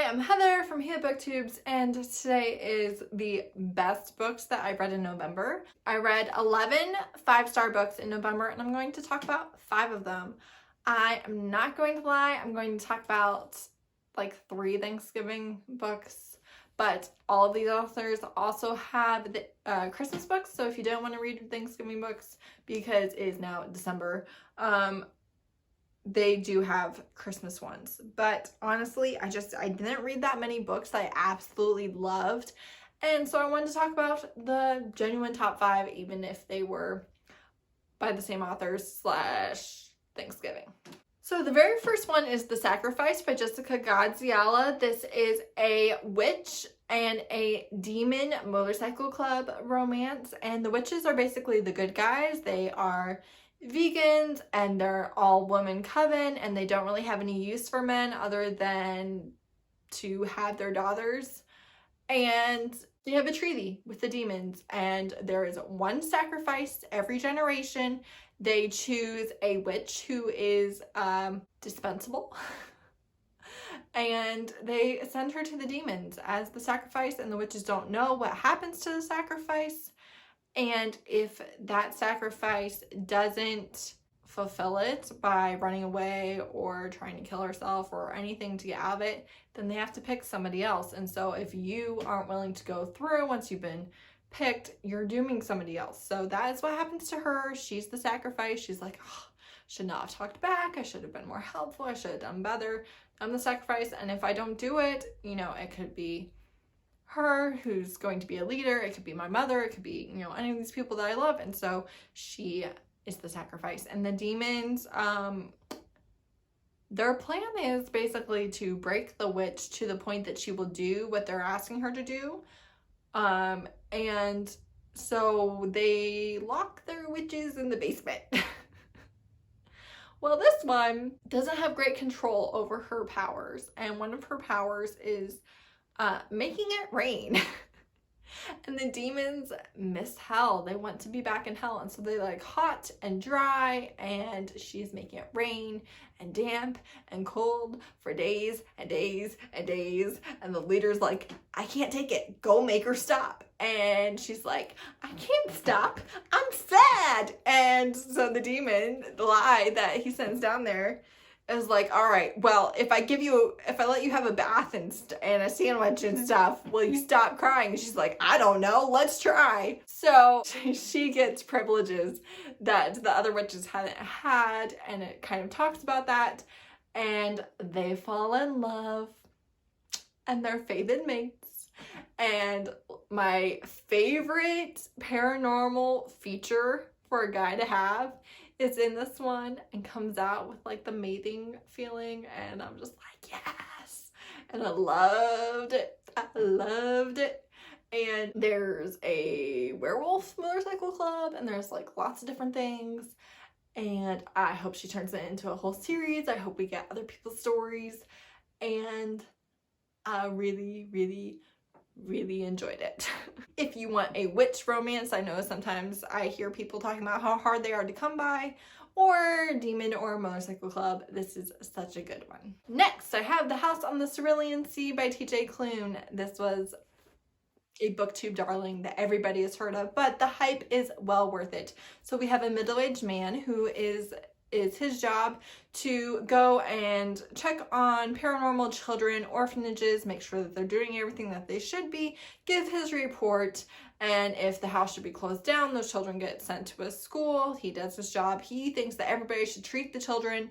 I'm Heather from Here Booktubes, and today is the best books that I read in November. I read 11 5-star books in November, and I'm going to talk about 5 of them. I am not going to lie, I'm going to talk about like 3 Thanksgiving books, but all of these authors also have the Christmas books, so if you don't want to read Thanksgiving books because it is now December, they do have Christmas ones. But honestly, I didn't read that many books that I absolutely loved. And so I wanted to talk about the genuine top 5, even if they were by the same authors / Thanksgiving. So the very first one is The Sacrifice by Jessica Gadziala. This is a witch and a demon motorcycle club romance. And the witches are basically the good guys. They are vegans and they're all woman coven, and they don't really have any use for men other than to have their daughters. And they have a treaty with the demons, and there is one sacrifice every generation. They choose a witch who is dispensable and they send her to the demons as the sacrifice, and the witches don't know what happens to the sacrifice. And if that sacrifice doesn't fulfill it by running away or trying to kill herself or anything to get out of it, then they have to pick somebody else. And so if you aren't willing to go through once you've been picked, you're dooming somebody else. So that is what happens to her. She's the sacrifice. She's like, oh, should not have talked back. I should have been more helpful. I should have done better. I'm the sacrifice. And if I don't do it, it could be her who's going to be a leader, it could be my mother, it could be any of these people that I love, and so she is the sacrifice. And the demons, their plan is basically to break the witch to the point that she will do what they're asking her to do, and so they lock their witches in the basement. Well, this one doesn't have great control over her powers, and one of her powers is making it rain. And the demons miss hell. They want to be back in hell, and so they like hot and dry, and she's making it rain and damp and cold for days and days and days, and the leader's like, I can't take it, go make her stop. And she's like, I can't stop, I'm sad. And so the demon, the lie that he sends down there, is like, all right, well, if I let you have a bath and a sandwich and stuff, will you stop crying? And she's like, I don't know, let's try. So she gets privileges that the other witches hadn't had, and it kind of talks about that, and they fall in love, and they're fated mates. And my favorite paranormal feature for a guy to have is in this one and comes out with like the mating feeling, and I'm just like, yes. And I loved it. And there's a werewolf motorcycle club, and there's like lots of different things, and I hope she turns it into a whole series. I hope we get other people's stories, and I really enjoyed it. If you want a witch romance, I know sometimes I hear people talking about how hard they are to come by, or demon or motorcycle club, this is such a good one. Next, I have The House on the Cerulean Sea by TJ Klune. This was a booktube darling that everybody has heard of, but the hype is well worth it. So we have a middle-aged man who is his job to go and check on paranormal children, orphanages, make sure that they're doing everything that they should be, give his report, and if the house should be closed down, those children get sent to a school. He does his job. He thinks that everybody should treat the children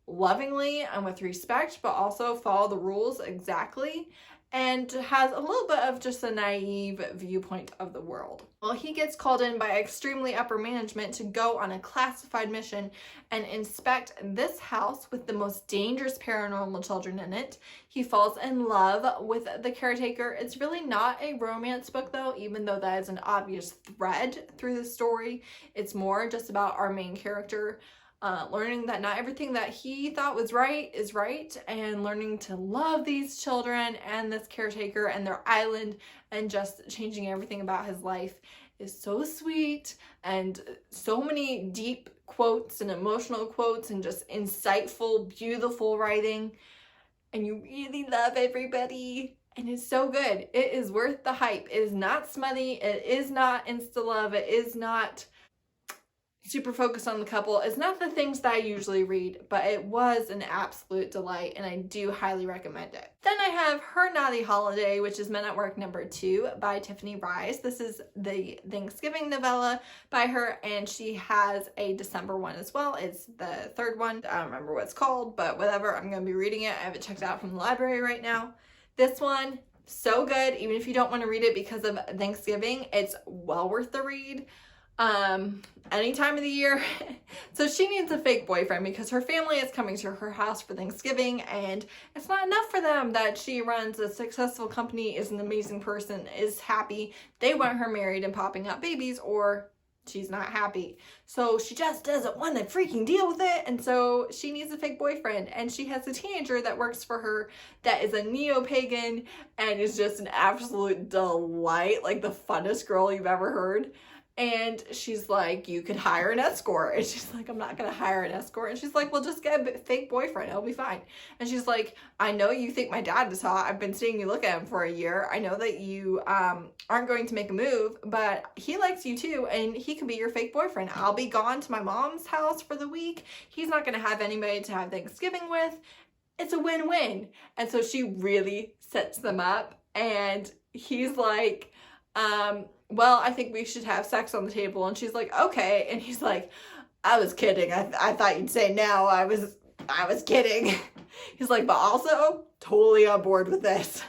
lovingly and with respect, but also follow the rules exactly, and has a little bit of just a naive viewpoint of the world. Well, he gets called in by extremely upper management to go on a classified mission and inspect this house with the most dangerous paranormal children in it. He falls in love with the caretaker. It's really not a romance book though, even though that is an obvious thread through the story. It's more just about our main character learning that not everything that he thought was right is right, and learning to love these children and this caretaker and their island, and just changing everything about his life is so sweet, and so many deep quotes and emotional quotes and just insightful, beautiful writing. and you really love everybody. And it's so good. It is worth the hype. It is not smutty. It is not insta-love. It is not super focused on the couple. It's not the things that I usually read, but it was an absolute delight, and I do highly recommend it. Then I have Her Naughty Holiday, which is Men at Work #2 by Tiffany Reisz. This is the Thanksgiving novella by her, and she has a December one as well. It's the third one. I don't remember what it's called, but whatever. I'm going to be reading it. I have it checked out from the library right now. This one, so good. Even if you don't want to read it because of Thanksgiving, it's well worth the read. Any time of the year. So she needs a fake boyfriend because her family is coming to her house for Thanksgiving, and it's not enough for them that she runs a successful company, is an amazing person, is happy. They want her married and popping out babies, or she's not happy. So she just doesn't want to freaking deal with it, and so she needs a fake boyfriend. And she has a teenager that works for her that is a neo-pagan and is just an absolute delight, like the funnest girl you've ever heard. And she's like, you could hire an escort. And she's like, I'm not going to hire an escort. And she's like, well, just get a fake boyfriend. It'll be fine. And she's like, I know you think my dad is hot. I've been seeing you look at him for a year. I know that you aren't going to make a move, but he likes you too. And he can be your fake boyfriend. I'll be gone to my mom's house for the week. He's not going to have anybody to have Thanksgiving with. It's a win-win. And so she really sets them up. And he's like, well, I think we should have sex on the table. And she's like, okay. And he's like, I was kidding. I thought you'd say no. I was kidding. He's like, but also totally on board with this.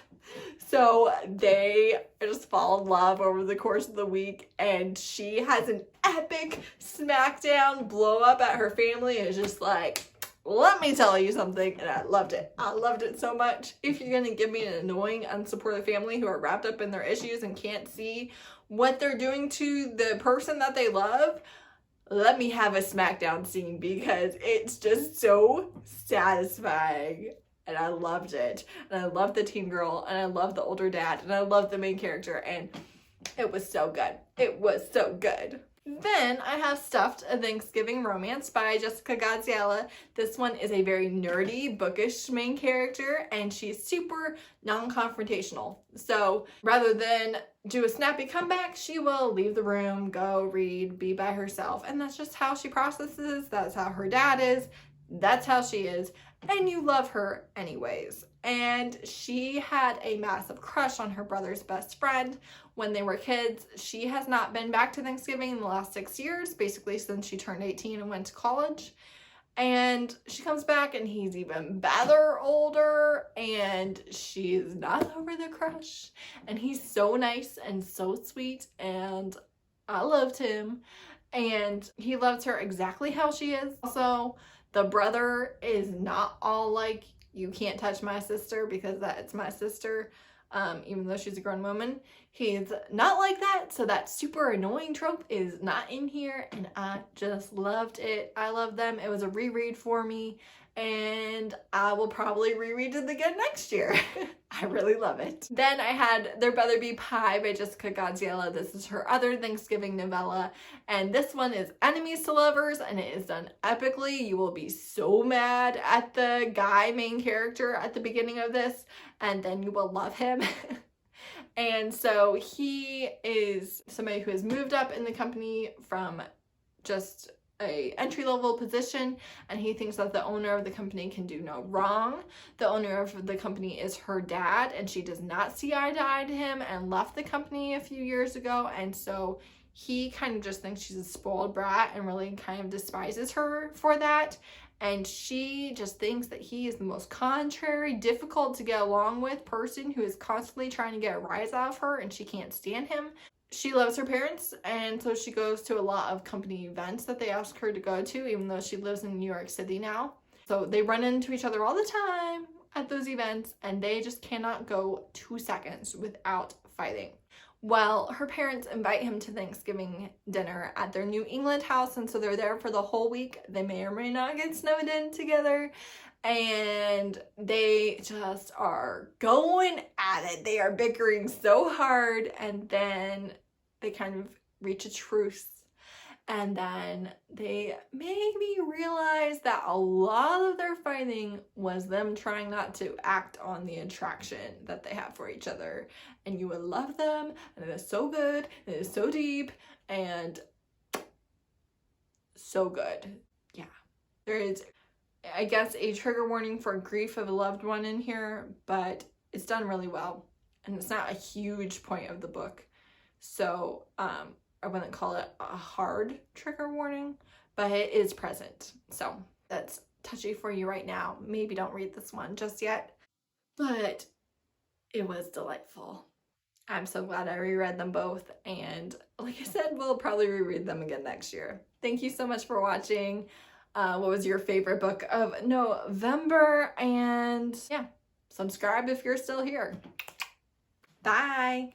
So they just fall in love over the course of the week, and she has an epic smackdown blow up at her family. And it's just like, let me tell you something. And I loved it. I loved it so much. If you're going to give me an annoying, unsupportive family who are wrapped up in their issues and can't see what they're doing to the person that they love, let me have a smackdown scene, because it's just so satisfying. And I loved it. And I loved the teen girl, and I loved the older dad, and I loved the main character, and it was so good. It was so good. Then I have Stuffed, a Thanksgiving Romance by Jessica Gadziala. This one is a very nerdy, bookish main character, and she's super non-confrontational. So rather than do a snappy comeback, she will leave the room, go read, be by herself. And that's just how she processes. That's how her dad is. That's how she is. And you love her anyways. And she had a massive crush on her brother's best friend when they were kids. She has not been back to Thanksgiving in the last 6 years, basically since she turned 18 and went to college. And she comes back, and he's even better older, and she's not over the crush. And he's so nice and so sweet, and I loved him. And he loves her exactly how she is. Also, the brother is not all like, you can't touch my sister because that's my sister, even though she's a grown woman. He's not like that, so that super annoying trope is not in here, and I just loved it. I love them. It was a reread for me, and I will probably reread it again next year. I really love it. Then I had There Better Be Pie by Jessica Gadziala. This is her other Thanksgiving novella, and this one is enemies to lovers, and it is done epically. You will be so mad at the guy main character at the beginning of this, and then you will love him. And so he is somebody who has moved up in the company from just a entry-level position, and he thinks that the owner of the company can do no wrong. The owner of the company is her dad, and she does not see eye to eye to him and left the company a few years ago, and so he kind of just thinks she's a spoiled brat and really kind of despises her for that. And she just thinks that he is the most contrary, difficult to get along with person who is constantly trying to get a rise out of her, and she can't stand him. She loves her parents, and so she goes to a lot of company events that they ask her to go to, even though she lives in New York City now. So they run into each other all the time at those events, and they just cannot go 2 seconds without fighting. Well, her parents invite him to Thanksgiving dinner at their New England house, and so they're there for the whole week. They may or may not get snowed in together, and they just are going at it. They are bickering so hard, and then they kind of reach a truce. And then they maybe realized that a lot of their fighting was them trying not to act on the attraction that they have for each other. And you would love them, and it is so good, and it is so deep, and so good. Yeah. There is, I guess, a trigger warning for grief of a loved one in here, but it's done really well. And it's not a huge point of the book. So, I wouldn't call it a hard trigger warning, but it is present. So that's touchy for you right now. Maybe don't read this one just yet, but it was delightful. I'm so glad I reread them both. And like I said, we'll probably reread them again next year. Thank you so much for watching. What was your favorite book of November? And yeah, subscribe if you're still here. Bye.